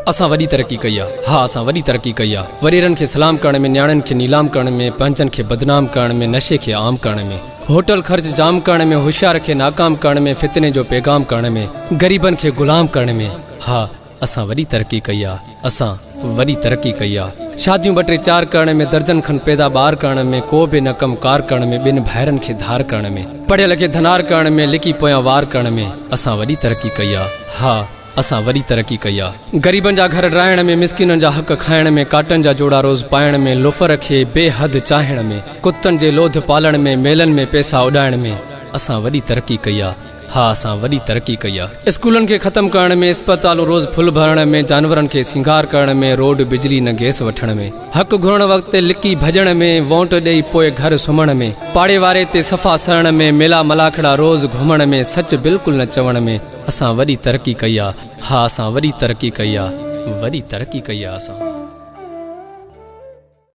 असां वॾी तरक़ी कई आहे। हाँ, असां वॾी तरक़ी कई आहे। वॾेरनि खे सलाम करण में, न्याणियुनि खे नीलाम करण में, पंचनि खे बदनाम करण में, नशे खे आम करण में, होटल ख़र्च जाम करण में, होशियार खे नाकाम करण में, फितने जो पैगाम करण में, ग़रीबनि खे ग़ुलाम करण में। हाँ, असां वॾी तरक़ी कई आहे। असां वॾी तरक़ी कई आहे। शादियूं 2 टे 4 करण में, दर्जन खन पैदा ॿार करण में, को बि न कम कार करण में, 2 भाइरनि खे धार करण में, पढ़ियल खे धनार करण में, लिकी पोयां वार करण में। असां वॾी तरक़ी कई आहे। हाँ, असां वॾी तरक़ी कई आहे। ग़रीबनि जा घर ॾाइण में, मिसकिननि जा हक़ खाइण में, काटनि जा जोड़ा रोज़ पाइण में, लोफर खे बेहद चाहण में, कुतनि जे लोध पालण में, मेलनि में पैसा उॾाइण में। असां वॾी तरक़ी कई आहे। हाँ, असां वॾी तरक़ी कई आहे। स्कूलनि खे ख़तमु करण में, अस्पतालूं रोज़ फुल भरण में, जानवरनि खे सिंगार करण में, रोड बिजली न गैस वठण में, हक़ घुरण वक़्तु लिकी भॼण में, वोट ॾेई पोइ घर सुम्हण में, पाड़े वारे ते सफ़ा सरण में, मेला मलाखड़ा रोज़ घुमण में, सच बिल्कुलु न चवण में। असां वॾी तरक़ी कई आहे। हाँ, असां वॾी तरक़ी कई आहे। वॾी तरक़ी कई आहे असां।